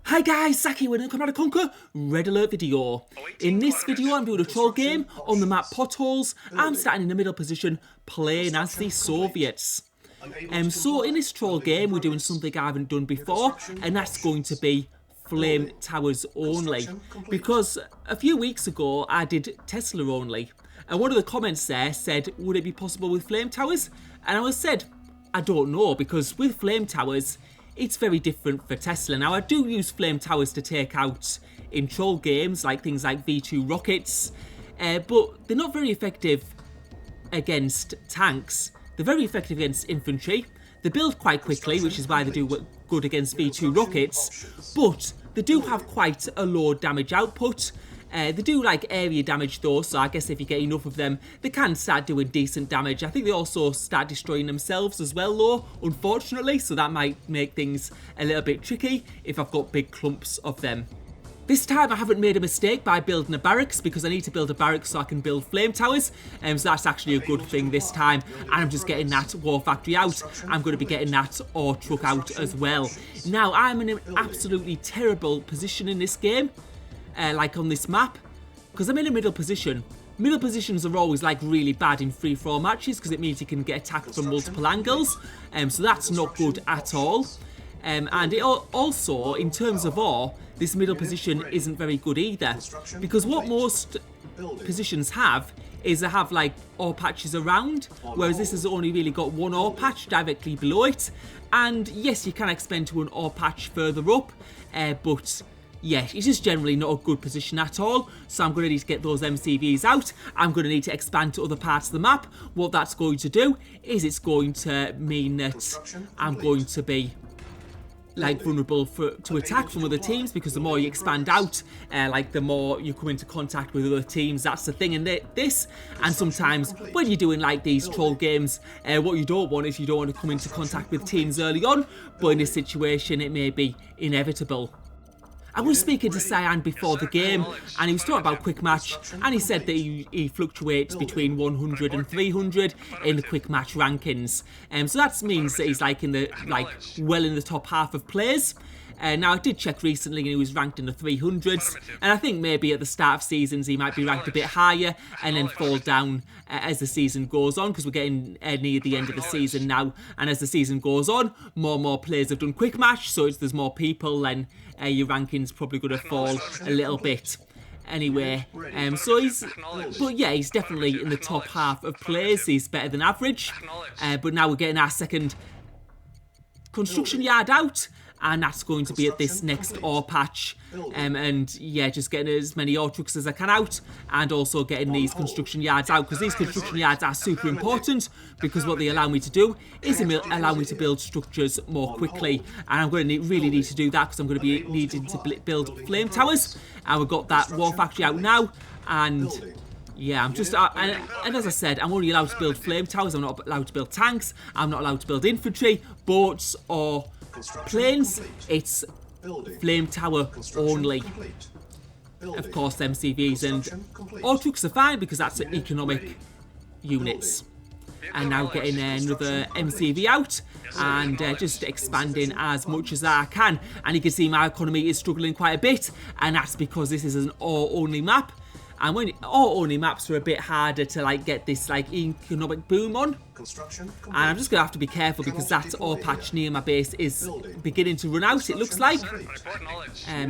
Hi guys, Zaki with another Counteratack and Red Alert video. In this video I'm doing a troll game on the map Potholes. I'm starting in the middle position playing as the Soviets. So in this troll game we're doing something I haven't done before, and that's going to be flame towers only. Because a few weeks ago I did Tesla only, and one of the comments there said, would it be possible with flame towers? And I said, I don't know, because with flame towers it's very different for Tesla. Now, I do use flame towers to take out in troll games, like things like V2 rockets, but they're not very effective against tanks. They're very effective against infantry. They build quite quickly, which is why they do good against V2 rockets, but they do have quite a low damage output. They do like area damage though, so I guess if you get enough of them, they can start doing decent damage. I think they also start destroying themselves as well though, unfortunately, so that might make things a little bit tricky if I've got big clumps of them. This time I haven't made a mistake by building a barracks, because I need to build a barracks so I can build flame towers, so that's actually a good thing this time, and I'm just getting that war factory out. I'm going to be getting that ore truck out as well. Now, I'm in an absolutely terrible position in this game. Like on this map, because I'm in a middle position. Middle positions are always like really bad in free-for-all matches, because it means you can get attacked from multiple angles, so that's not good at all. And it also, in terms of ore, this middle position isn't very good either, because what most positions have is they have like ore patches around, whereas this has only really got one ore patch directly below it. And yes, you can expand to an ore patch further up, but yeah, it's just generally not a good position at all, so I'm going to need to get those MCVs out. I'm going to need to expand to other parts of the map. What that's going to do is it's going to mean that I'm going to be like vulnerable to attack from other teams, because the more you expand out, like the more you come into contact with other teams. That's the thing in this. And sometimes when you're doing like these troll games, what you don't want is you don't want to come into contact with teams early on, but in this situation it may be inevitable. I was speaking to Cyan before the game, and he was talking about quick match, and he said that he fluctuates between 100 and 300 in the quick match rankings. So that means that he's like in the well in the top half of players. Now I did check recently and he was ranked in the 300s, and I think maybe at the start of seasons he might be ranked a bit higher and then fall down as the season goes on, because we're getting near the end of the season now, and as the season goes on, more and more players have done quick match, so there's more people, then your ranking's probably going to fall a little bit. Anyway, so he's definitely in the top half of players. He's better than average, but now we're getting our second construction yard out, and that's going to be at this next ore patch, and yeah, just getting as many ore trucks as I can out, and also getting these construction yards out, because these construction yards are super important, because what they allow me to do is allow me to build structures more quickly, and I'm going to really need to do that, because I'm going to be needing to build flame towers, and we've got that war factory out now, and yeah, I'm just, and as I said, I'm only allowed to build flame towers. I'm not allowed to build tanks, I'm not allowed to build infantry, boats, or planes. It's flame tower only. Of course, MCVs and ore trucks are fine, because that's economic units. And now getting another MCV out, and just expanding as much as I can. And you can see my economy is struggling quite a bit, and that's because this is an ore only map. And when ore-only maps are a bit harder to like get this like economic boom on. And I'm just going to have to be careful, because that ore patch near my base is beginning to run out, it looks like.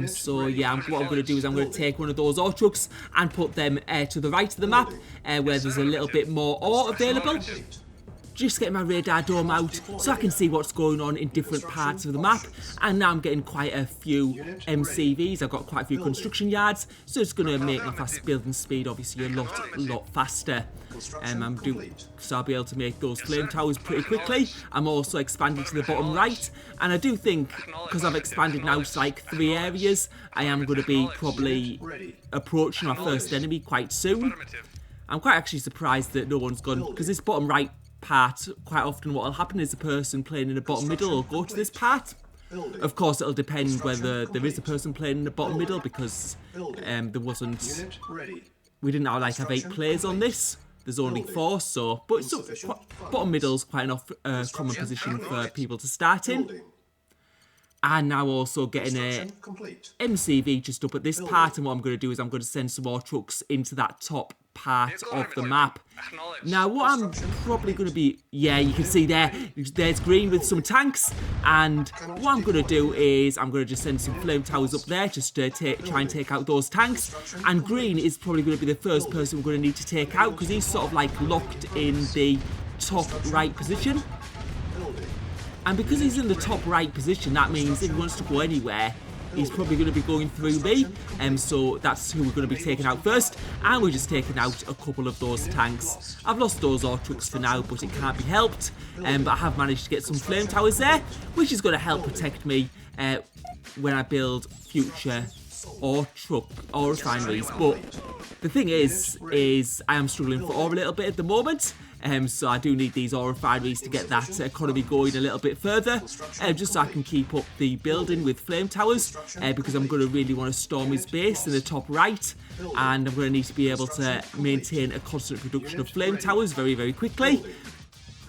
So yeah, what I'm going to do is I'm going to take one of those ore trucks and put them to the right of the map, where there's a little bit more ore available. Just getting my radar dome out so I can see what's going on in different parts of the map. And now I'm getting quite a few MCVs. I've got quite a few construction yards, so it's going to make my fast building speed obviously a lot faster. So I'll be able to make those flame towers pretty quickly. I'm also expanding to the bottom right, and I do think, because I've expanded now to like 3 areas, I am going to be probably approaching my first enemy quite soon. I'm quite actually surprised that no one's gone, because this bottom right part, quite often what will happen is the person playing in the bottom middle will go to this part. Of course, it'll depend whether there is a person playing in the bottom middle, because there wasn't, we didn't have 8 players on this. There's only 4, so, but bottom middle's quite an common position for people to start in. And now also getting a MCV just up at this part, and what I'm going to do is I'm going to send some more trucks into that top part of the map. Now what I'm probably going to be, yeah, you can see there's green with some tanks, and what I'm going to do is I'm going to just send some flame towers up there just to try and take out those tanks, and green is probably going to be the first person we're going to need to take out because he's sort of like locked in the top right position. And because he's in the top right position, that means if he wants to go anywhere, he's probably going to be going through me. So that's who we're going to be taking out first. And we're just taking out a couple of those tanks. I've lost those ore trucks for now, but it can't be helped. But I have managed to get some flame towers there, which is going to help protect me when I build future ore refineries. But the thing is I am struggling for ore a little bit at the moment. So I do need these ore refineries to get that economy going a little bit further, just so I can keep up the building with flame towers, because I'm going to really want to storm his base in the top right, and I'm going to need to be able to maintain a constant production of flame towers very, very quickly.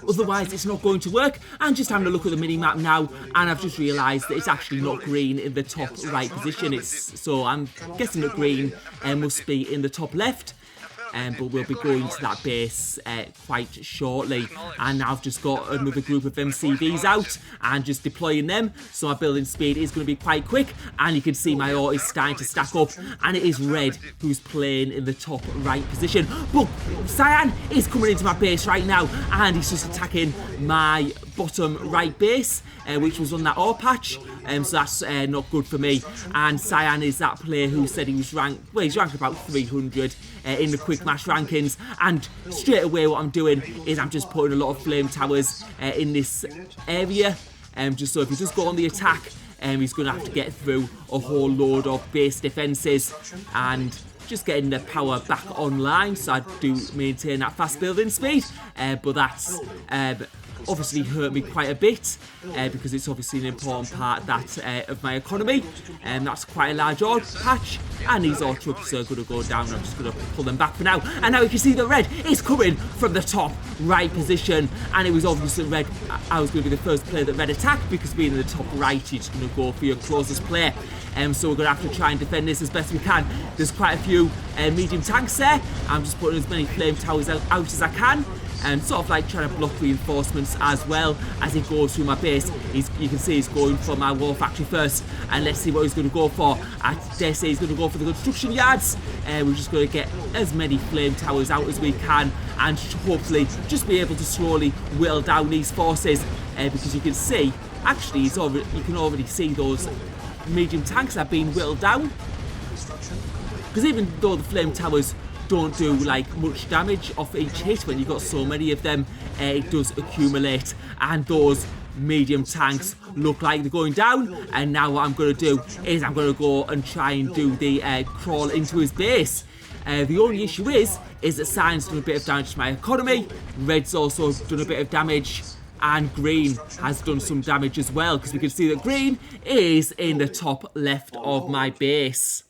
Otherwise, it's not going to work. I'm just having a look at the mini-map now, and I've just realised that it's actually not green in the top right position. So I'm guessing that green must be in the top left. But we'll be going to that base quite shortly, and now I've just got another group of MCVs out and just deploying them, so my building speed is going to be quite quick, and you can see my ore is starting to stack up, and it is red who's playing in the top right position. But Cyan is coming into my base right now, and he's just attacking my bottom right base, which was on that ore patch. So that's not good for me. And Cyan is that player who said he was ranked, well, he's ranked about 300 in the quick match rankings. And straight away what I'm doing is I'm just putting a lot of flame towers in this area, just so if he does go on the attack, he's going to have to get through a whole load of base defences, and just getting the power back online, so I do maintain that fast building speed, but that's obviously hurt me quite a bit, because it's obviously an important part of my economy, and that's quite a large ore patch, and these ore trucks are going to go down. I'm just going to pull them back for now, and now you can see that red is coming from the top right position, and it was obvious that red, I was going to be the first player that red attacked, because being in the top right, you're just going to go for your closest player. So we're going to have to try and defend this as best we can. There's quite a few medium tanks there. I'm just putting as many flame towers out as I can, and sort of like trying to block reinforcements as well as he goes through my base. You can see he's going for my war factory first, and let's see what he's going to go for. I dare say he's going to go for the construction yards. We're just going to get as many flame towers out as we can, and hopefully just be able to slowly whittle down these forces, because you can see, actually, you can already see those medium tanks are being whittled down, because even though the flame towers don't do like much damage off each hit, when you've got so many of them, it does accumulate, and those medium tanks look like they're going down. And now what I'm going to do is I'm going to go and try and do the crawl into his base. The only issue is that Cyan's done a bit of damage to my economy, red's also done a bit of damage, and green has done some damage as well, because we can see that green is in the top left of my base.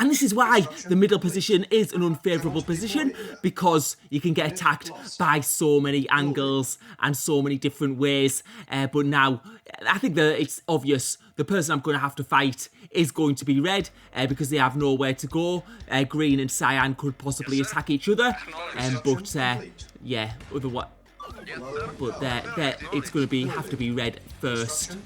And this is why the middle position is an unfavourable position, because you can get attacked by so many angles and so many different ways. But now, I think that it's obvious the person I'm going to have to fight is going to be red, because they have nowhere to go. Green and Cyan could possibly attack each other, but yeah, otherwise. But it's going to have to be red first.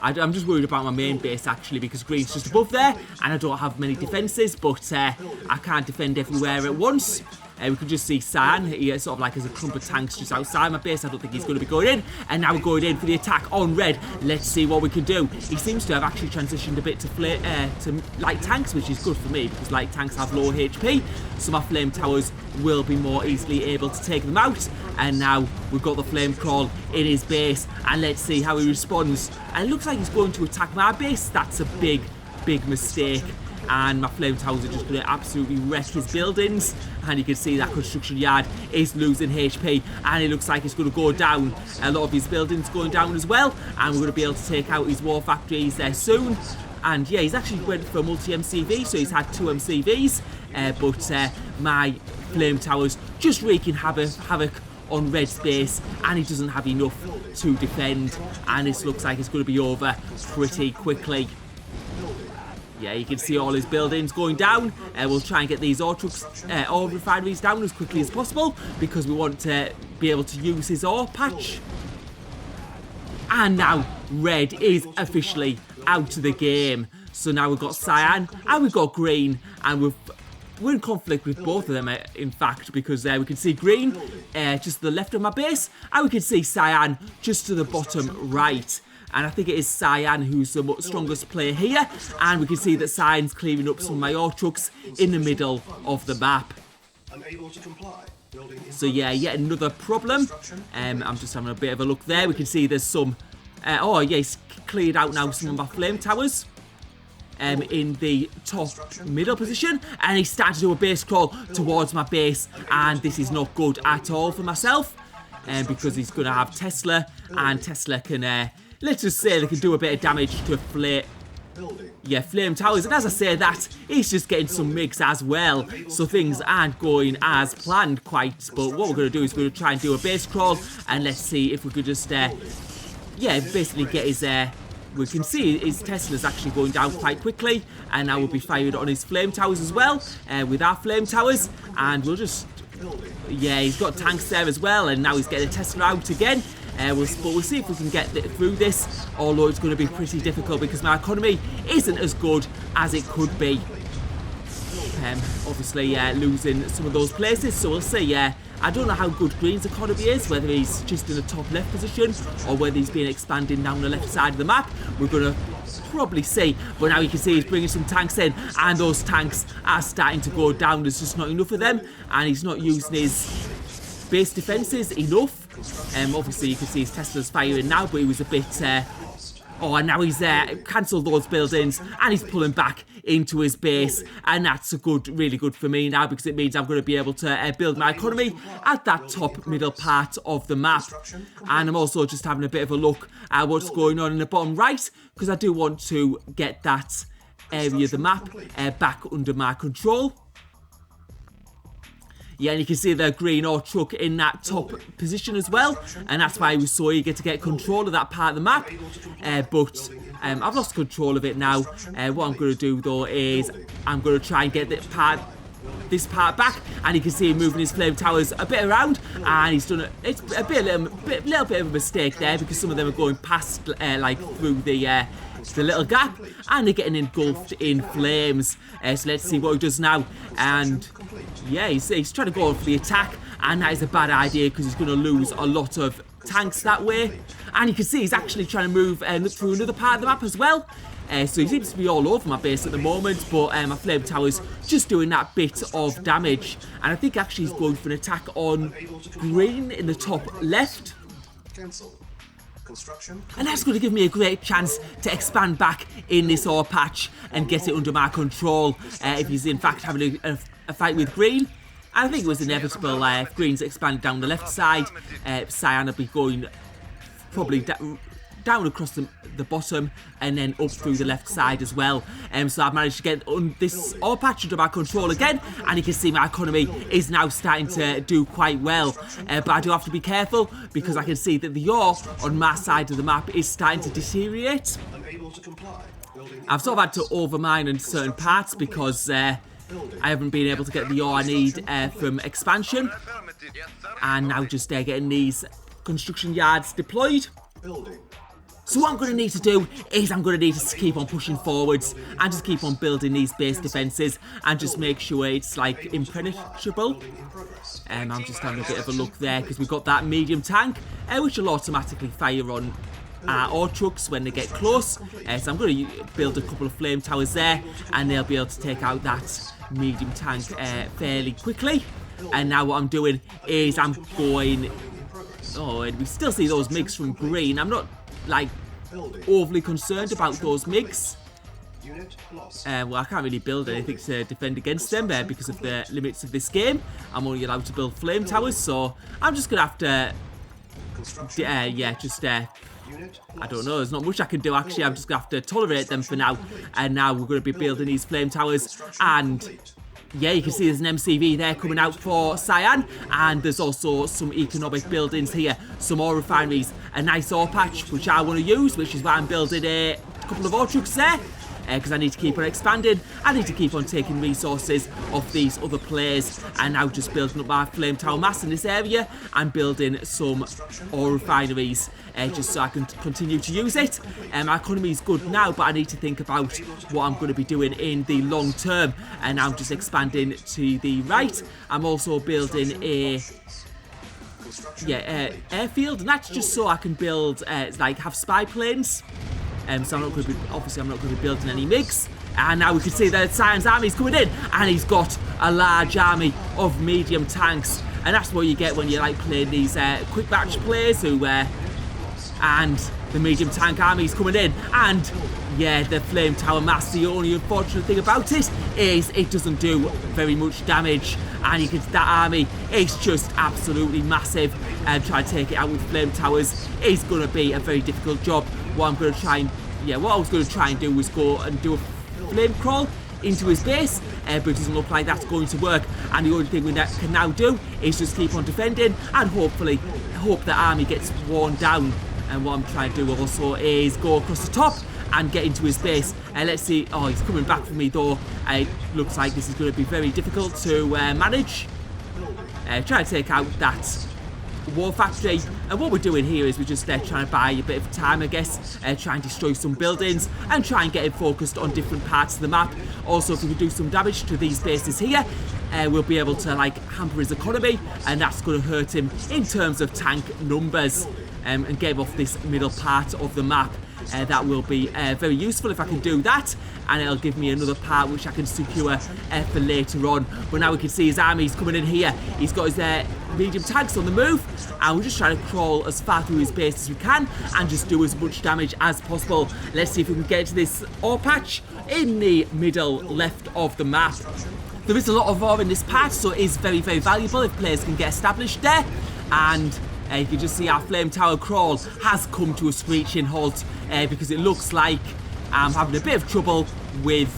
I'm just worried about my main base actually, because green's just above there, and I don't have many defences, but I can't defend everywhere at once. We can just see Cyan, he sort of like as a clump of tanks just outside my base. I don't think he's going to be going in, and now we're going in for the attack on red. Let's see what we can do. He seems to have actually transitioned a bit to light tanks, which is good for me, because light tanks have low HP, so my flame towers will be more easily able to take them out. And now we've got the flame crawl in his base, and let's see how he responds. And it looks like he's going to attack my base. That's a big mistake, and my flame towers are just going to absolutely wreck his buildings. And you can see that construction yard is losing HP, and it looks like it's going to go down. A lot of his buildings going down as well, and we're going to be able to take out his war factories there soon. And yeah, he's actually went for multi-MCV, so he's had 2 MCVs, but my flame towers just wreaking havoc on Red's base, and he doesn't have enough to defend, and this looks like it's going to be over pretty quickly. Yeah, you can see all his buildings going down. We'll try and get these ore refineries down as quickly as possible because we want to be able to use his ore patch. And now Red is officially out of the game. So now we've got Cyan and we've got Green, and we're in conflict with both of them, in fact, because we can see Green just to the left of my base, and we can see Cyan just to the bottom right. And I think it is Cyan who's the strongest player here, and we can see that Cyan's clearing up some of my ore trucks in the middle of the map. So yeah, yet another problem. I'm just having a bit of a look there. We can see there's some... oh yeah, he's cleared out now some of my flame towers. In the top middle position, and he's starting to do a base crawl towards my base, and this is not good at all for myself, because he's going to have Tesla, and Tesla can, let's just say they can do a bit of damage to flame towers, and as I say that, he's just getting some MiGs as well, so things aren't going as planned quite, but what we're going to do is we're going to try and do a base crawl, and let's see if we could just, basically get his, we can see his Tesla's actually going down quite quickly, and now we'll be fired on his flame towers as well, with our flame towers, and we'll just, yeah, he's got tanks there as well, and now he's getting a Tesla out again. But we'll see if we can get through this, although it's going to be pretty difficult because my economy isn't as good as it could be. Obviously losing some of those places, so we'll see. I don't know how good Green's economy is, whether he's just in the top left position or whether he's been expanding down the left side of the map. We're going to probably see, but now you can see he's bringing some tanks in, and those tanks are starting to go down. There's just not enough of them, and he's not using his base defences enough. Obviously you can see his Tesla's firing now, but he was a bit... oh, and now he's cancelled those buildings, and he's pulling back into his base, and that's really good for me now, because it means I'm going to be able to build my economy at that top middle part of the map. And I'm also just having a bit of a look at what's going on in the bottom right, because I do want to get that area of the map back under my control. Yeah, and you can see the green ore truck in that top position as well, and that's why I was so eager to get control of that part of the map, but I've lost control of it now. What I'm going to do though is I'm going to try and get this part back, and you can see him moving his flame towers a bit around, and he's done a little bit of a mistake there, because some of them are going past like through the little gap, and they're getting engulfed in flames. So let's see what he does now. And yeah, he's trying to go on for the attack, and that is a bad idea because he's going to lose a lot of tanks that way. And you can see he's actually trying to move through another part of the map as well. So he seems to be all over my base at the moment, but my flame tower's just doing that bit of damage. And I think actually he's going for an attack on Green in the top left. And that's going to give me a great chance to expand back in this ore patch and get it under my control if he's in fact having a fight with Green. I think it was inevitable. If Green's expanded down the left side, Cyan will be going probably down across the bottom and then up through the left side as well. So I've managed to get this ore patch under my control again, and you can see my economy is now starting to do quite well. But I do have to be careful because I can see that the ore on my side of the map is starting to deteriorate. I've sort of had to overmine in certain parts because I haven't been able to get the ore I need from expansion, and now just getting these construction yards deployed. So what I'm going to need to do is I'm going to need to keep on pushing forwards and just keep on building these base defences and just make sure it's like impenetrable. I'm just having a bit of a look there because we've got that medium tank which will automatically fire on ore trucks when they get close. So I'm going to build a couple of flame towers there, and they'll be able to take out that medium tank fairly quickly. And now what I'm doing is I'm going... Oh, and we still see those MiGs from Green. I'm not like overly concerned about those MiGs. Well, I can't really build anything to defend against them because of the limits of this game. I'm only allowed to build flame towers, so I'm just gonna have to I don't know, there's not much I can do actually. I'm just gonna have to tolerate them for now, and now we're gonna be building these flame towers, and yeah, you can see there's an MCV there coming out for Cyan, and there's also some economic buildings here, some ore refineries, a nice ore patch which I want to use, which is why I'm building a couple of ore trucks there. Because I need to keep on expanding, I need to keep on taking resources off these other players, and now just building up my flame tower mass in this area and building some ore refineries just so I can continue to use it. My economy is good now, but I need to think about what I'm going to be doing in the long term, and I'm just expanding to the right. I'm also building a airfield, and that's just so I can build like have spy planes. So I'm not going to be, obviously I'm not going to be building any MiGs. And now we can see that Cyan's army is coming in, and he's got a large army of medium tanks. And that's what you get when you like playing these quick match players who, and the medium tank army is coming in. And yeah, the flame tower mass, the only unfortunate thing about it is it doesn't do very much damage. And you can, that army is just absolutely massive. And trying to take it out with flame towers is going to be a very difficult job. What I'm going to try and, what I was going to try and do was go and do a flame crawl into his base, but it doesn't look like that's going to work. And the only thing we can now do is just keep on defending and hopefully hope the army gets worn down. And what I'm trying to do also is go across the top and get into his base. Let's see. Oh, he's coming back for me though. It looks like this is going to be very difficult to manage. Try to take out that war factory, and what we're doing here is we're just trying to buy a bit of time, I guess, try and destroy some buildings and try and get him focused on different parts of the map. Also, if we can do some damage to these bases here, we'll be able to like hamper his economy, and that's going to hurt him in terms of tank numbers, and get him off this middle part of the map. That will be very useful if I can do that, and it'll give me another part which I can secure for later on. But now we can see his army's coming in here. He's got his medium tanks on the move, and we're just trying to crawl as far through his base as we can and just do as much damage as possible. Let's see if we can get to this ore patch in the middle left of the map. There is a lot of ore in this patch, so it is very, very valuable if players can get established there. And you can just see our flame tower crawl has come to a screeching halt because it looks like I'm having a bit of trouble with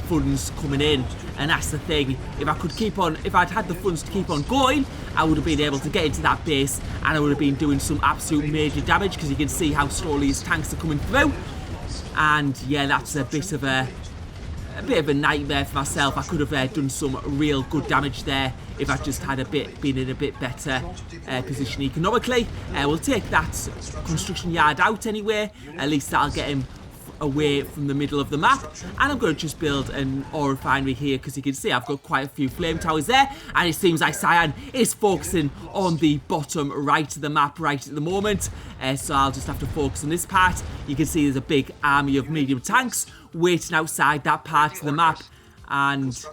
funds coming in. And that's the thing, if I'd had the funds to keep on going, I would have been able to get into that base, and I would have been doing some absolute major damage, because you can see how slowly his tanks are coming through. And yeah, that's a bit of a nightmare for myself. I could have done some real good damage there if I just had been in a bit better position economically. We'll take that construction yard out anyway. At least that'll get him away from the middle of the map. And I'm going to just build an ore refinery here, because you can see I've got quite a few flame towers there, and it seems like Cyan is focusing on the bottom right of the map right at the moment. So I'll just have to focus on this part. You can see there's a big army of medium tanks waiting outside that part of the map, and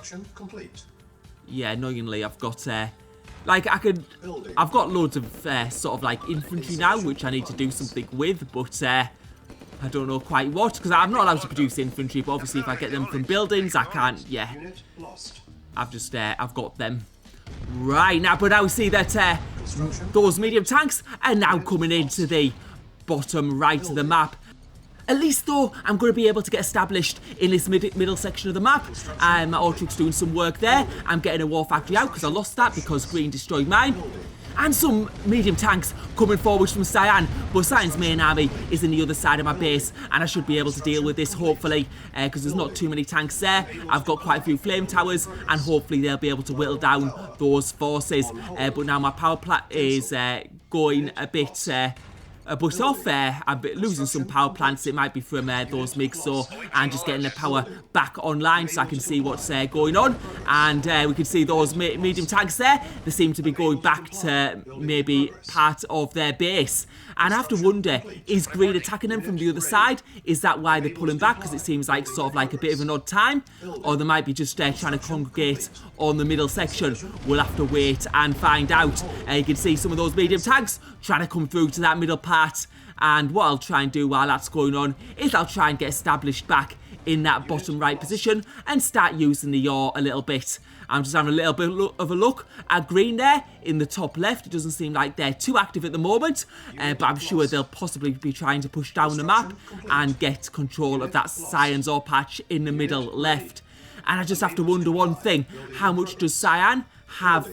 yeah, annoyingly I've got I've got loads of sort of like infantry now which I need to do something with, but I don't know quite what, because I'm not allowed to produce infantry, but obviously if I get them from buildings I can't. Yeah, I've got them right now. But now we see that those medium tanks are now coming into the bottom right of the map. At least though, I'm going to be able to get established in this middle section of the map. My ore truck's doing some work there. I'm getting a war factory out because I lost that because Green destroyed mine. And some medium tanks coming forward from Cyan, but Cyan's main army is in the other side of my base, and I should be able to deal with this hopefully, because there's not too many tanks there. I've got quite a few flame towers, and hopefully they'll be able to whittle down those forces. But now my power plant is going a bit off. I'm losing some power plants. It might be from those MiGs, so I'm just getting the power back online so I can see what's going on. And we can see those medium tanks there. They seem to be going back to maybe part of their base. And I have to wonder, is Green attacking them from the other side? Is that why they're pulling back? Because it seems like sort of like a bit of an odd time. Or they might be just trying to congregate on the middle section. We'll have to wait and find out. You can see some of those medium tanks trying to come through to that middle part. And what I'll try and do while that's going on is I'll try and get established back in that bottom right position and start using the ore a little bit. I'm just having a little bit of a look at Green there in the top left. It doesn't seem like they're too active at the moment, but I'm sure they'll possibly be trying to push down the map and get control of that Cyan's ore patch in the middle left. And I just have to wonder one thing. How much does Cyan have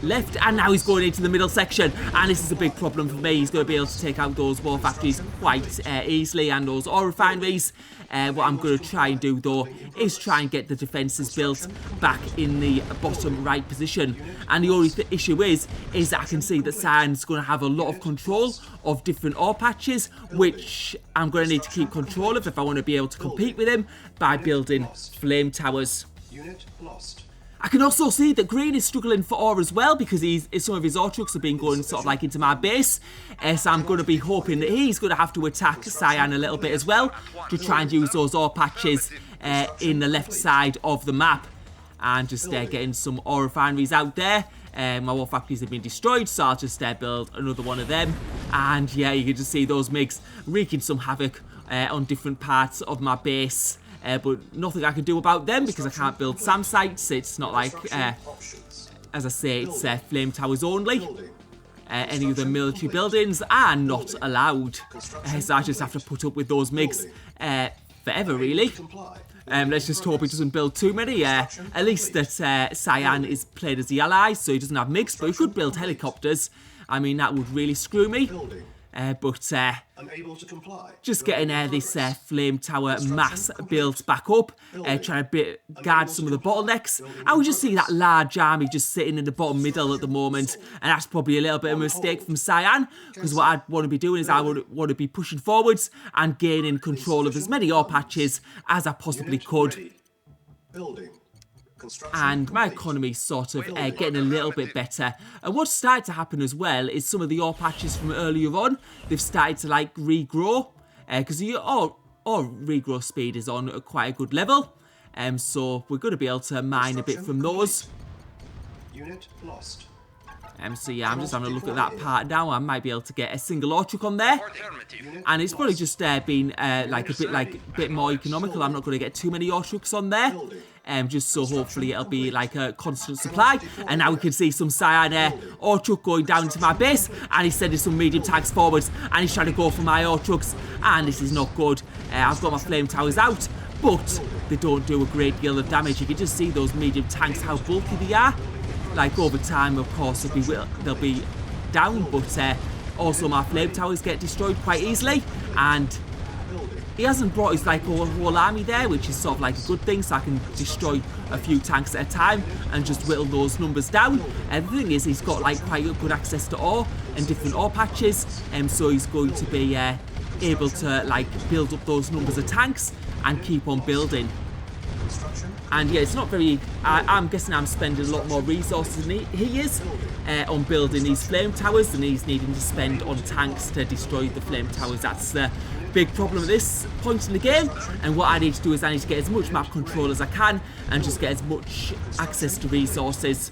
left? And now he's going into the middle section, and this is a big problem for me. He's going to be able to take out those war factories quite easily, and those ore refineries. What I'm going to try and do though is try and get the defences built back in the bottom right position. And the only issue is that I can see that Cyan's going to have a lot of control of different ore patches, which I'm going to need to keep control of if I want to be able to compete with him by building flame towers. Unit lost. I can also see that Green is struggling for ore as well, because some of his ore trucks have been going sort of like into my base. So I'm going to be hoping that he's going to have to attack Cyan a little bit as well to try and use those ore patches in the left side of the map. And just getting some ore refineries out there. My ore factories have been destroyed, so I'll just build another one of them. And yeah, you can just see those MiGs wreaking some havoc on different parts of my base. But nothing I can do about them because I can't build SAM sites. It's not like, as I say, it's flame towers only. Any other military buildings are not allowed. So I just have to put up with those MiGs forever, really. Let's just hope he doesn't build too many. At least that Cyan is played as the ally, so he doesn't have MiGs, but he could build helicopters. I mean, that would really screw me. Unable to comply. Just getting this flame tower mass built back up, trying to guard some of the bottlenecks. I would just see that large army just sitting in the bottom middle at the moment, and that's probably a little bit of a mistake from Cyan, because what I'd want to be doing is I would want to be pushing forwards and gaining control of as many ore patches as I possibly could. Building. And my economy's sort of getting a little bit better. And what's started to happen as well is some of the ore patches from earlier on, they've started to like regrow, because the ore regrow speed is on quite a good level. So we're going to be able to mine a bit from those. Unit lost. So yeah, I'm just having a look at that part now. I might be able to get a single ore truck on there, and it's probably just been like a bit more economical. I'm not going to get too many ore trucks on there, just so hopefully it'll be like a constant supply. And now we can see some Cyan ore truck going down to my base, and he's sending some medium tanks forwards, and he's trying to go for my ore trucks, and this is not good. I've got my flame towers out, but they don't do a great deal of damage. You can just see those medium tanks, how bulky they are. Like over time, of course, they'll be down, but also my flame towers get destroyed quite easily, and he hasn't brought his like whole army there, which is sort of like a good thing, so I can destroy a few tanks at a time and just whittle those numbers down. And the thing is, he's got like quite good access to ore and different ore patches, so he's going to be able to like build up those numbers of tanks and keep on building. And yeah, it's not very, I'm guessing I'm spending a lot more resources than he is on building these flame towers than he's needing to spend on tanks to destroy the flame towers. That's the big problem at this point in the game. And what I need to do is I need to get as much map control as I can and just get as much access to resources.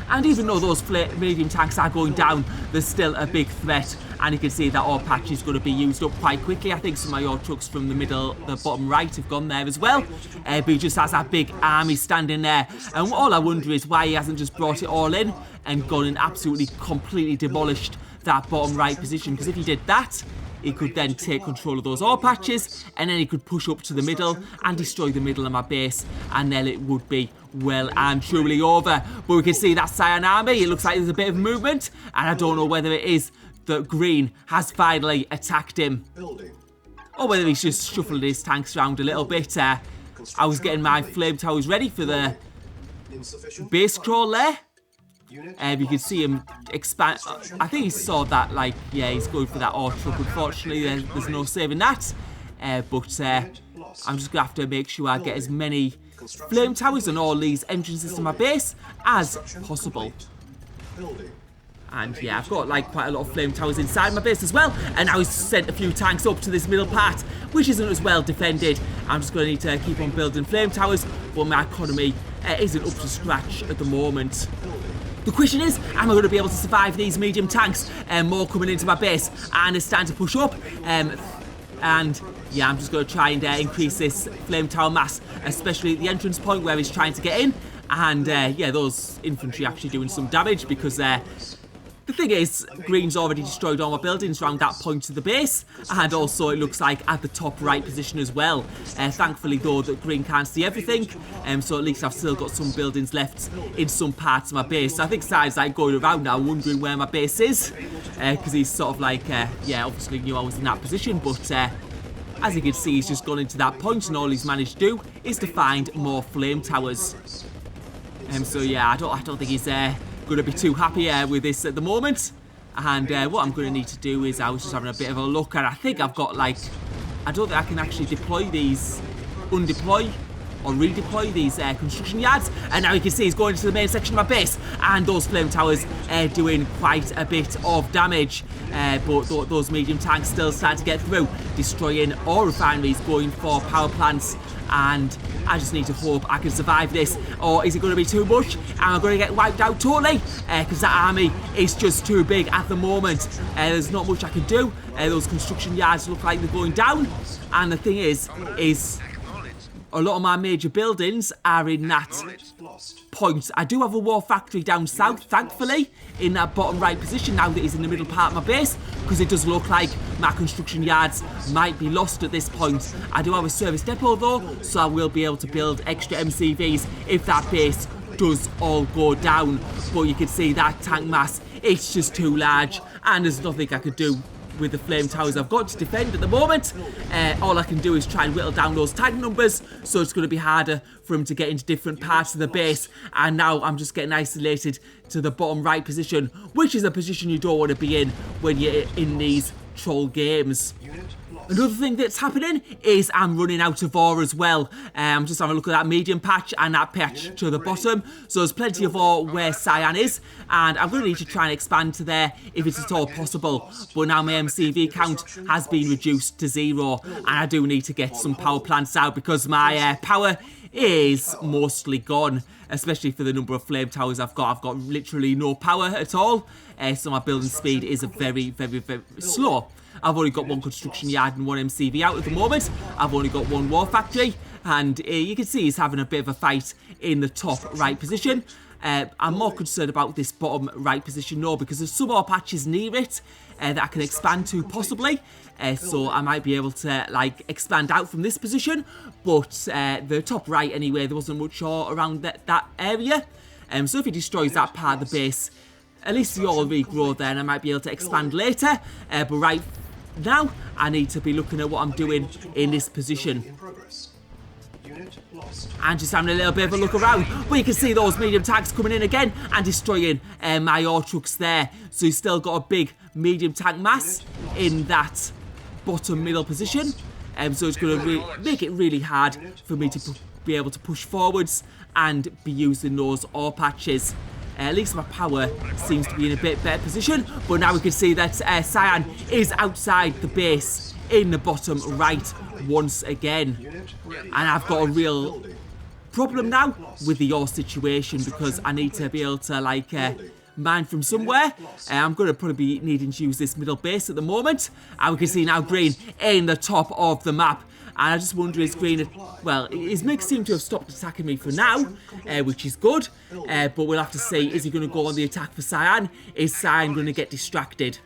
And even though those medium tanks are going down, there's still a big threat. And you can see that ore patch is going to be used up quite quickly. I think some of your trucks from the bottom right have gone there as well. But he just has that big army standing there. And all I wonder is why he hasn't just brought it all in and gone and absolutely completely demolished that bottom right position. Because if he did that, he could then take control of those ore patches, and then he could push up to the middle and destroy the middle of my base, and then it would be well and truly over. But we can see that Cyan army, it looks like there's a bit of movement, and I don't know whether it is that Green has finally attacked him, or whether he's just shuffled his tanks around a little bit. I was getting my flame towers ready for the base crawl there. You can see him expand. I think he saw that, like, yeah, he's going for that ore truck. Unfortunately, there's no saving that. I'm just going to have to make sure I get as many flame towers and all these entrances to my base as possible. And yeah, I've got like quite a lot of flame towers inside my base as well. And now he's sent a few tanks up to this middle part, which isn't as well defended. I'm just going to need to keep on building flame towers, but my economy isn't up to scratch at the moment. The question is, am I going to be able to survive these medium tanks? More coming into my base, and it's starting to push up. And yeah, I'm just going to try and increase this flame tower mass, especially at the entrance point where he's trying to get in. And yeah, those infantry actually doing some damage because they're The thing is, Green's already destroyed all my buildings around that point of the base, and also it looks like at the top right position as well. Thankfully though that Green can't see everything, so at least I've still got some buildings left in some parts of my base. So I think Cyan's like going around now wondering where my base is, because he's sort of like, yeah, obviously knew I was in that position, but as you can see, he's just gone into that point, and all he's managed to do is to find more flame towers. So yeah, I don't think he's going to be too happy with this at the moment. And what I'm going to need to do is, I was just having a bit of a look, and I think I've got like, I don't think I can actually deploy these, undeploy or redeploy these construction yards. And now you can see he's going into the main section of my base, and those flame towers doing quite a bit of damage. But those medium tanks still starting to get through, destroying ore refineries, going for power plants. And I just need to hope I can survive this, or is it going to be too much? Am I going to get wiped out totally? Because that army is just too big at the moment. There's not much I can do. Those construction yards look like they're going down. And the thing is a lot of my major buildings are in that point. I do have a war factory down south, thankfully, in that bottom right position now that he's in the middle part of my base, because it does look like my construction yards might be lost at this point. I do have a service depot though, so I will be able to build extra MCVs if that base does all go down. But you can see that tank mass, it's just too large, and there's nothing I could do with the flame towers I've got to defend at the moment. All I can do is try and whittle down those tank numbers, so it's going to be harder for him to get into different parts of the base. And now I'm just getting isolated to the bottom right position, which is a position you don't want to be in when you're in these troll games. Another thing that's happening is I'm running out of ore as well. I'm just having a look at that medium patch and that patch to the bottom. So there's plenty of ore where Cyan is, and I'm going to need to try and expand to there if it's at all possible. But now my MCV count has been reduced to 0, and I do need to get some power plants out because my power is mostly gone, especially for the number of flame towers I've got. I've got literally no power at all, so my building speed is very, very, very slow. I've only got one construction yard and one MCV out at the moment. I've only got one war factory, and you can see he's having a bit of a fight in the top right position. I'm more concerned about this bottom right position though, because there's some more patches near it that I can expand to possibly. So I might be able to like expand out from this position, but the top right anyway, there wasn't much ore around that area. So if he destroys that part of the base, at least the ore will regrow there, and I might be able to expand later. But right now, I need to be looking at what I'm doing in this position. And just having a little bit of a look around. But you can see those medium tanks coming in again and destroying my ore trucks there. So he's still got a big medium tank mass in that bottom middle position. So it's going to make it really hard for me to be able to push forwards and be using those ore patches. At least my power seems to be in a bit better position, but now we can see that Cyan is outside the base in the bottom right once again. And I've got a real problem now with the ore situation, because I need to be able to like mine from somewhere. I'm going to probably be needing to use this middle base at the moment. And we can see now Green in the top of the map. And I just wonder, is Green, well, his MiGs seem to have stopped attacking me for now, which is good. But we'll have to see, is he going to go on the attack for Cyan? Is Cyan going to get distracted?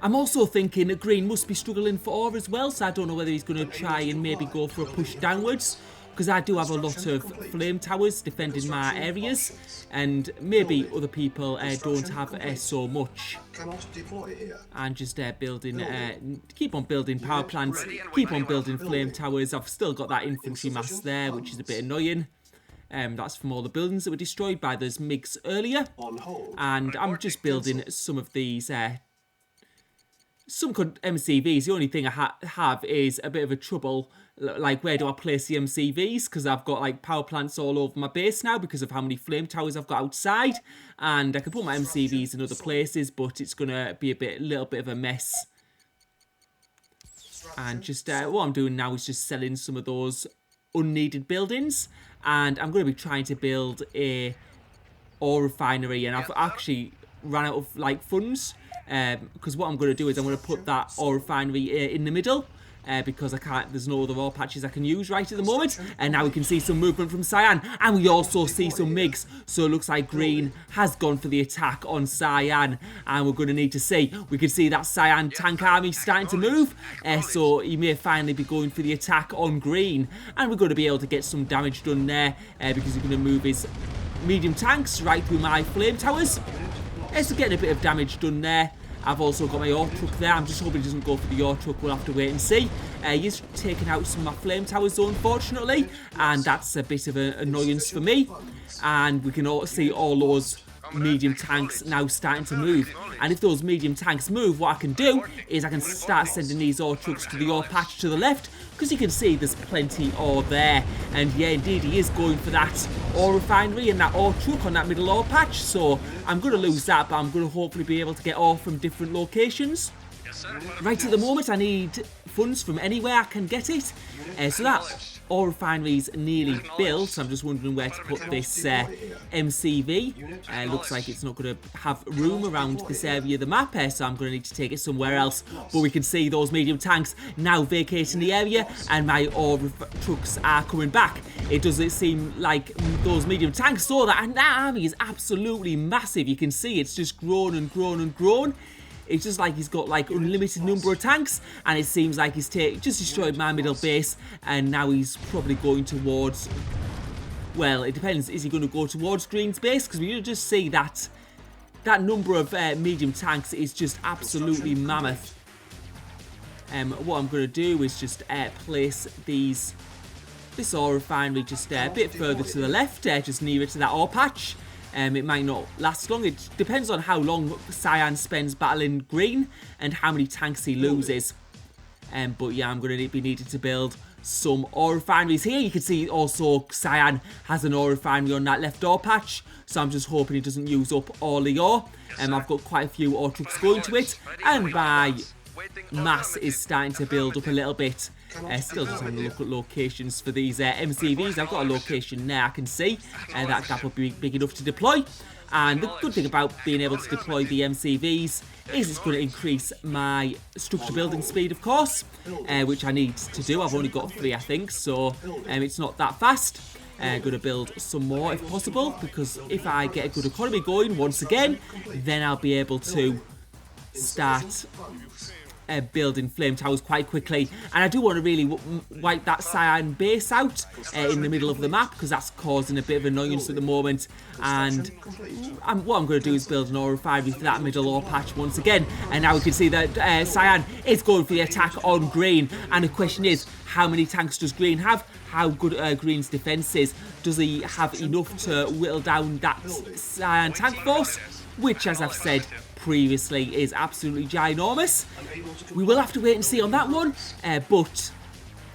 I'm also thinking that Green must be struggling for ore as well, so I don't know whether he's going to try and maybe go for a push downwards, because I do have a lot of flame towers defending my areas, and maybe other people don't have so much. And just building, keep on building power plants, keep on building flame towers. I've still got that infantry mass there, which is a bit annoying. That's from all the buildings that were destroyed by those MiGs earlier. And I'm just building some of these some MCVs. The only thing I have is a bit of a trouble, like where do I place the MCVs, because I've got like power plants all over my base now because of how many flame towers I've got outside, and I can put my MCVs in other places, but it's gonna be a little bit of a mess. And just what I'm doing now is just selling some of those unneeded buildings, and I'm going to be trying to build a ore refinery, and I've actually ran out of like funds, because what I'm going to do is I'm going to put that ore refinery in the middle, because I can't. There's no other ore patches I can use right at the moment. And now we can see some movement from Cyan, and we also see some MiGs. So it looks like Green has gone for the attack on Cyan, and we're going to need to see. We can see that Cyan tank army starting to move, so he may finally be going for the attack on Green, and we're going to be able to get some damage done there because he's going to move his medium tanks right through my flame towers. So getting a bit of damage done there. I've also got my ore truck there. I'm just hoping he doesn't go for the ore truck. We'll have to wait and see. He's taken out some of my flame towers though, unfortunately, and that's a bit of an annoyance for me. And we can all see all those medium tanks now starting to move, and if those medium tanks move, what I can do is I can start sending these ore trucks to the ore patch to the left, because you can see there's plenty ore there. And yeah, indeed, he is going for that ore refinery and that ore truck on that middle ore patch, so I'm going to lose that, but I'm going to hopefully be able to get ore from different locations. Right at the moment, I need funds from anywhere I can get it, so that ore refinery's nearly built. So I'm just wondering where to put this MCV. Looks like it's not going to have room around this area of the map, so I'm going to need to take it somewhere else. But we can see those medium tanks now vacating the area, and my ore trucks are coming back. It doesn't seem like those medium tanks saw that, and that army is absolutely massive. You can see it's just grown and grown and grown. It's just like he's got like unlimited number of tanks, and it seems like he's just destroyed my middle base, and now he's probably going towards, well, it depends, is he going to go towards Green's base? Because we just see that number of medium tanks is just absolutely mammoth. What I'm going to do is just place this ore refinery just a bit further to the left, just nearer to that ore patch. It might not last long. It depends on how long Cyan spends battling Green and how many tanks he loses. But yeah, I'm going to be needing to build some ore refineries here. You can see also Cyan has an ore refinery on that left ore patch, so I'm just hoping he doesn't use up all the ore. I've got quite a few ore trucks going to it, and my mass is starting to build up a little bit. Still just having a look at locations for these MCVs. I've got a location there I can see. That gap will be big enough to deploy. And the good thing about being able to deploy the MCVs is it's going to increase my structure building speed, of course, which I need to do. I've only got 3, I think, so it's not that fast. Going to build some more if possible, because if I get a good economy going once again, then I'll be able to start building flame towers quite quickly. And I do want to really wipe that Cyan base out in the middle of the map, because that's causing a bit of annoyance at the moment. And what I'm going to do is build an ore refinery for that middle ore patch once again. And now we can see that Cyan is going for the attack on Green, and the question is, how many tanks does Green have? How good Green's defense is? Does he have enough to whittle down that Cyan tank force, which, as I've said previously, is absolutely ginormous? We will have to wait and see on that one, but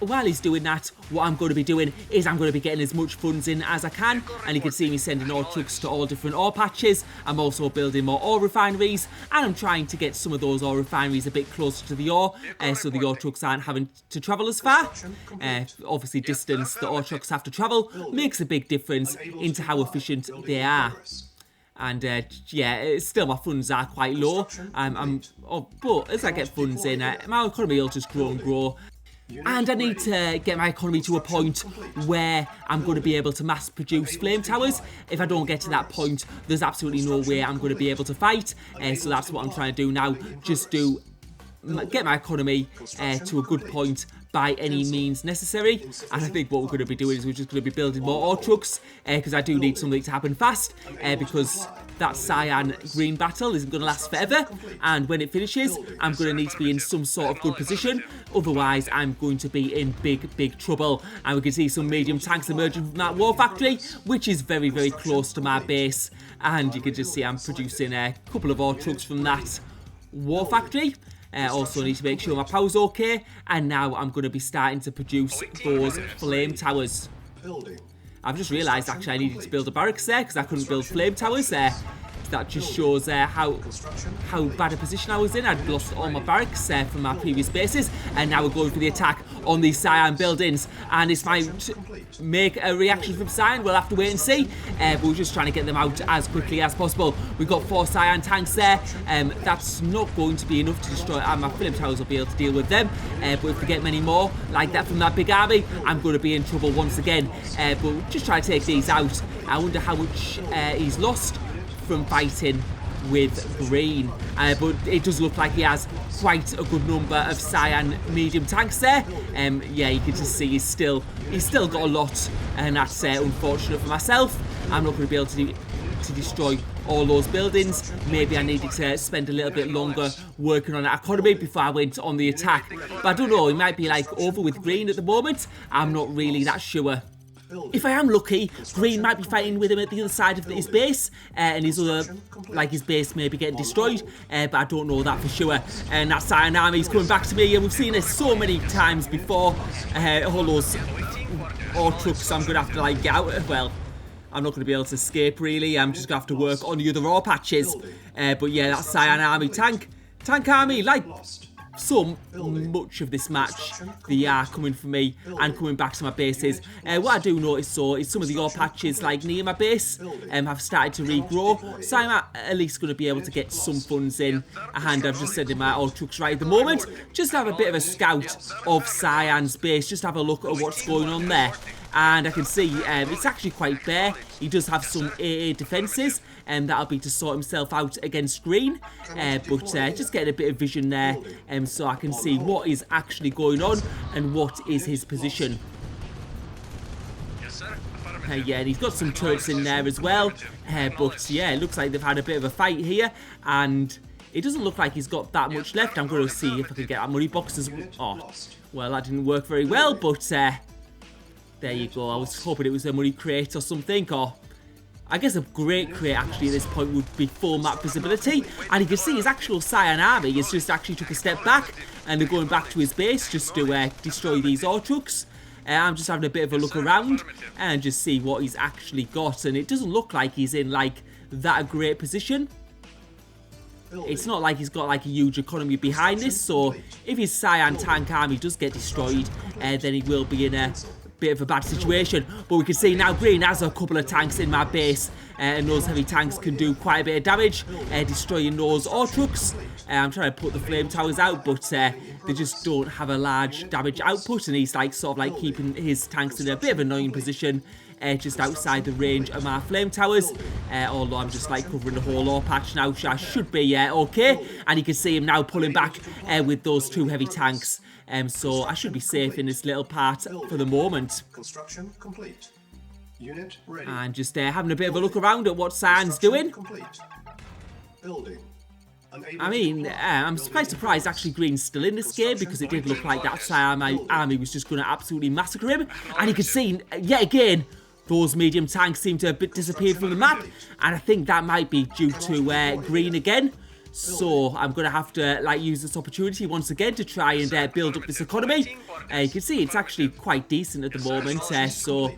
while he's doing that, what I'm going to be doing is I'm going to be getting as much funds in as I can, and you can see me sending ore trucks to all different ore patches. I'm also building more ore refineries, and I'm trying to get some of those ore refineries a bit closer to the ore, so the ore trucks aren't having to travel as far. Obviously, distance the ore trucks have to travel makes a big difference into how efficient they are. And yeah, still my funds are quite low. But as I get funds in, my economy will just grow and grow. And I need to get my economy to a point where I'm going to be able to mass produce flame towers. If I don't get to that point, there's absolutely no way I'm going to be able to fight. So that's what I'm trying to do now. Just get my economy to a good point by any means necessary. And I think what we're going to be doing is we're just going to be building more ore trucks, because I do need something to happen fast, because that Cyan Green battle isn't going to last forever, and when it finishes I'm going to need to be in some sort of good position, otherwise I'm going to be in big trouble. And we can see some medium tanks emerging from that war factory, which is very close to my base, and you can just see I'm producing a couple of ore trucks from that war factory. Also need to make sure my power's okay, and now I'm going to be starting to produce those flame towers. I've just realised actually I needed to build a barracks there because I couldn't build flame towers there. that just shows how bad a position I was in. I'd lost all my barracks from my previous bases, and now we're going for the attack on these Cyan buildings, and this might make a reaction from Cyan. We'll have to wait and see, but we're just trying to get them out as quickly as possible. We've got 4 Cyan tanks there. That's not going to be enough to destroy, my flame towers will be able to deal with them, but if we get many more like that from that big army, I'm going to be in trouble once again. But we'll just try to take these out. I wonder how much he's lost from fighting with Green, but it does look like he has quite a good number of Cyan medium tanks there. Yeah, you can just see he's still got a lot, and that's unfortunate for myself. I'm not going to be able to destroy all those buildings. Maybe I needed to spend a little bit longer working on that economy before I went on the attack, but I don't know, it might be like over with Green at the moment. I'm not really that sure. If I am lucky, Green might be fighting with him at the other side of his base, and his base may be getting destroyed, but I don't know that for sure. And that Cyan army is coming back to me, and we've seen this so many times before. All those ore trucks I'm going to have to like get out. Well, I'm not going to be able to escape really. I'm just going to have to work on the other ore patches. But yeah, that Cyan army, tank army, like so much of this match, they are coming for me and coming back to my bases. What I do notice though is some of the ore patches like near my base have started to regrow, so I'm at least going to be able to get some funds in, and I'm just sending my ore trucks right at the moment just to have a bit of a scout of Cyan's base, just have a look at what's going on there. And I can see it's actually quite bare. He does have some AA defences, and that'll be to sort himself out against Green. But just getting a bit of vision there, so I can see what is actually going on and what is his position. Yeah, and he's got some turrets in there as well. But yeah, it looks like they've had a bit of a fight here, and it doesn't look like he's got that much left. I'm going to see if I can get that money box as well. Oh, well, that didn't work very well, but there you go. I was hoping it was a money crate or something, or I guess a great crate actually at this point would be full map visibility. And you can see his actual Cyan army has just actually took a step back, and they're going back to his base just to destroy these ore trucks. I'm just having a bit of a look around and just see what he's actually got, and it doesn't look like he's in like that great position. It's not like he's got like a huge economy behind this, so if his Cyan tank army does get destroyed, then he will be in a bit of a bad situation. But we can see now Green has a couple of tanks in my base, and those heavy tanks can do quite a bit of damage, destroying those ore trucks. I'm trying to put the flame towers out, but they just don't have a large damage output, and he's like sort of like keeping his tanks in a bit of an annoying position, just outside the range of my flame towers. Although I'm just like covering the whole ore patch now, so I should be okay. And you can see him now pulling back with those 2 heavy tanks. So I should be safe in this little part for the moment. Construction complete. Unit ready. And just having a bit of a look around at what Cyan's doing. Building. I mean, I'm quite surprised actually Green's still in this game, because it did look like that Cyan army was just going to absolutely massacre him. And you can see, yet again, those medium tanks seem to have disappeared from the map. And I think that might be due to Green again. So I'm going to have to like use this opportunity once again to try and build up this economy. You can see it's actually quite decent at the moment. So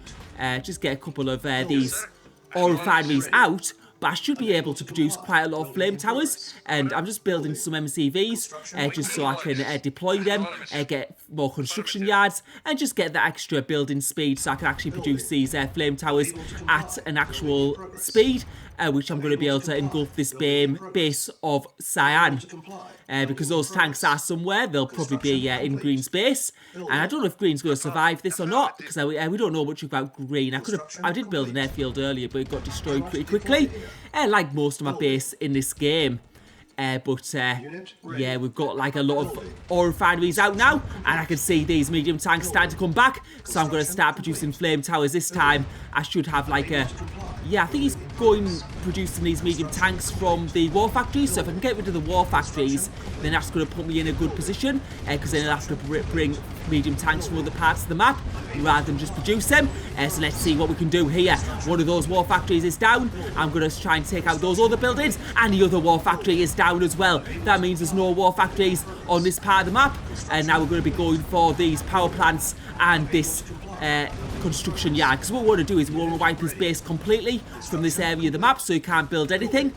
just get a couple of these ore refineries out. But I should be able to produce quite a lot of flame towers, and I'm just building some MCVs just so I can deploy them, get more construction yards, and just get that extra building speed so I can actually produce these flame towers at an actual speed, which I'm going to be able to engulf this base of Cyan. Because those tanks are somewhere, they'll probably be in Green's base, and I don't know if Green's going to survive this or not, because we don't know much about Green. I did build an airfield earlier, but it got destroyed pretty quickly, like most of my base in this game. Yeah, we've got like a lot of ore refineries out now, and I can see these medium tanks starting to come back, so I'm going to start producing flame towers this time. I should have like a... Yeah, I think he's producing these medium tanks from the war factories, so if I can get rid of the war factories, then that's going to put me in a good position, because then I'll have to bring medium tanks from other parts of the map rather than just produce them. So let's see what we can do here. One of those war factories is down. I'm going to try and take out those other buildings, and the other war factory is down as well. That means there's no war factories on this part of the map, and now we're going to be going for these power plants and this construction yard, because what we want to do is we want to wipe his base completely from this area of the map so he can't build anything.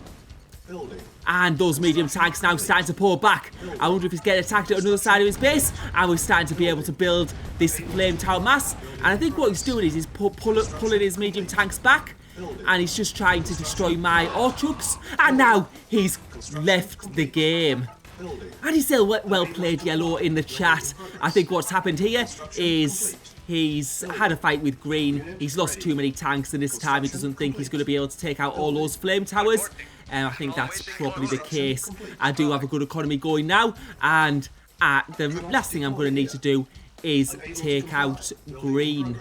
Building. And those medium tanks now starting to pull back. I wonder if he's getting attacked at another side of his base. And we're starting to be able to build this flame tower mass. And I think what he's doing is he's pulling his medium tanks back. And he's just trying to destroy my Orchucks. And now he's left the game. And he's still well played, Yellow, in the chat. I think what's happened here is he's had a fight with Green. He's lost too many tanks, and this time he doesn't think he's going to be able to take out all those flame towers. I think that's probably the case. I do have a good economy going now, and the last thing I'm going to need to do is take out Green.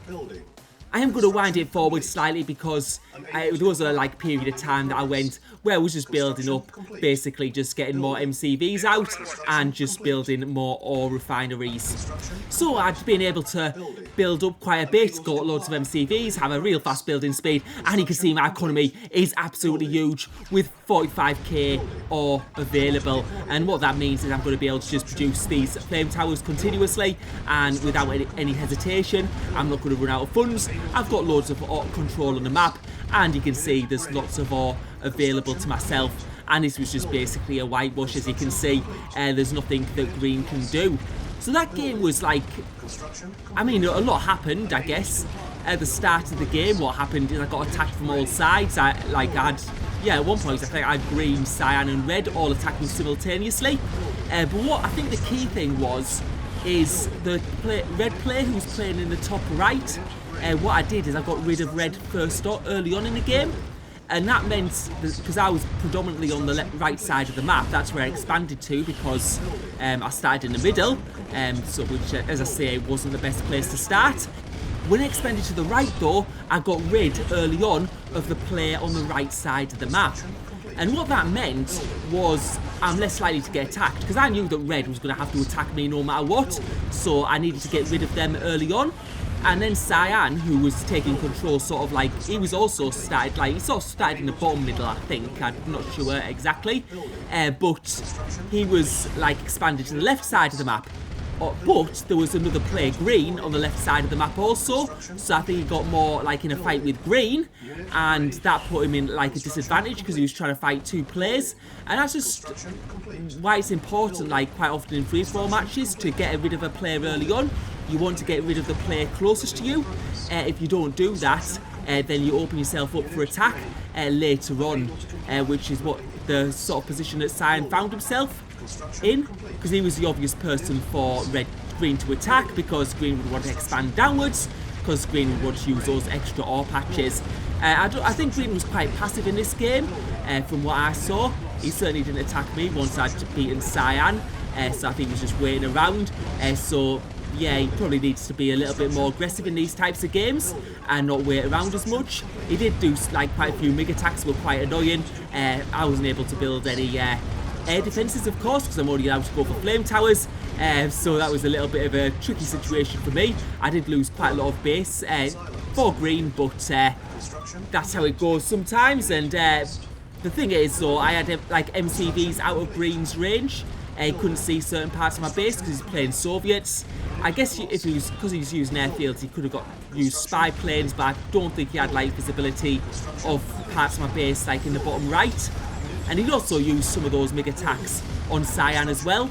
Building. I am going to wind it forward slightly because there was a period of time that I went where I was just building up, basically just getting more MCVs out and just building more ore refineries. So I'd been able to build up quite a bit, got loads of MCVs, have a real fast building speed, and you can see my economy is absolutely huge with 45k ore available. And what that means is I'm going to be able to just produce these flame towers continuously and without any hesitation. I'm not going to run out of funds. I've got loads of control on the map, and you can see there's lots of ore available to myself, and this was just basically a whitewash. As you can see, there's nothing that Green can do. So that game was like, I mean, a lot happened, I guess. At the start of the game, what happened is I got attacked from all sides. At one point I think I had Green, Cyan and Red all attacking simultaneously. But what I think the key thing is the red player who's playing in the top right. What I did is I got rid of Red early on in the game, and that meant, because I was predominantly on the right side of the map, that's where I expanded to, because I started in the middle, which, as I say, wasn't the best place to start. When I expanded to the right though, I got rid early on of the player on the right side of the map. And what that meant was I'm less likely to get attacked, because I knew that Red was going to have to attack me no matter what, so I needed to get rid of them early on. And then Cyan, who was taking control, he was also started in the bottom middle, I think. I'm not sure exactly. But he was expanded to the left side of the map. But there was another player, Green, on the left side of the map also. So I think he got more in a fight with Green, and that put him in a disadvantage because he was trying to fight two players. And that's just why it's important, quite often in free-for-all matches, to get rid of a player early on. You want to get rid of the player closest to you. If you don't do that, then you open yourself up for attack later on, which is what the sort of position that Cyan found himself in, because he was the obvious person for Green to attack, because Green would want to expand downwards, because Green would want to use those extra ore patches. I think Green was quite passive in this game, from what I saw. He certainly didn't attack me once I'd beaten Cyan, so I think he was just waiting around. So yeah, he probably needs to be a little bit more aggressive in these types of games and not wait around as much. He did do quite a few MiG attacks, were quite annoying. I wasn't able to build any air defences, of course, because I'm only allowed to go for flame towers. So that was a little bit of a tricky situation for me. I did lose quite a lot of base for Green, but that's how it goes sometimes. And the thing is, though, I had MCVs out of Green's range. He couldn't see certain parts of my base because he's playing Soviets. I guess if he was, because he was using airfields, he could have used spy planes, but I don't think he had visibility of parts of my base in the bottom right. And he'd also used some of those MiG attacks on Cyan as well,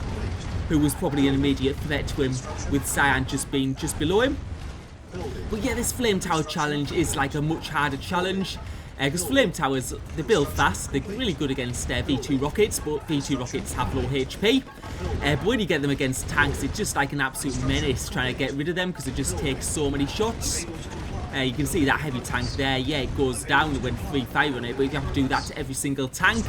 who was probably an immediate threat to him, with Cyan just being just below him. But yeah, this flame tower challenge is a much harder challenge. Because flame towers, they build fast, they're really good against V2 rockets, but V2 rockets have low HP. But when you get them against tanks, it's just an absolute menace trying to get rid of them, because it just takes so many shots. You can see that heavy tank there, yeah, it goes down when free fire on it, but if you have to do that to every single tank,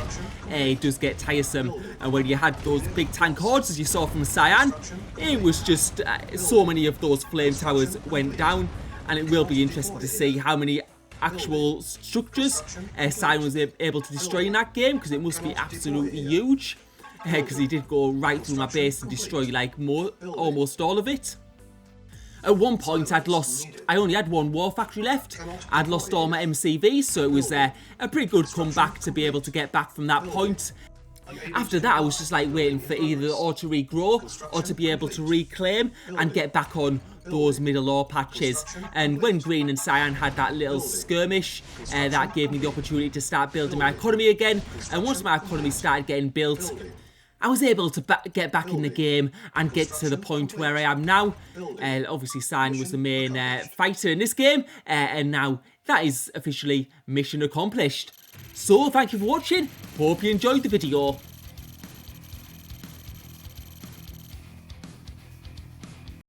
it does get tiresome. And when you had those big tank hordes, as you saw from Cyan, it was just so many of those flame towers went down, and it will be interesting to see how many actual structures Cyan was able to destroy in that game, because it must be absolutely huge, because he did go right through my base and destroy almost all of it. At one point I only had one war factory left. I'd lost all my MCVs, so it was a pretty good comeback to be able to get back from that point. After that, I was just like waiting for either or to regrow or to be able to reclaim and get back on those middle ore patches. And when Green and Cyan had that little skirmish, that gave me the opportunity to start building my economy again. And once my economy started getting built, I was able to get back in the game and get to the point where I am now. Obviously, Cyan was the main fighter in this game, and now that is officially mission accomplished. So, thank you for watching. Hope you enjoyed the video.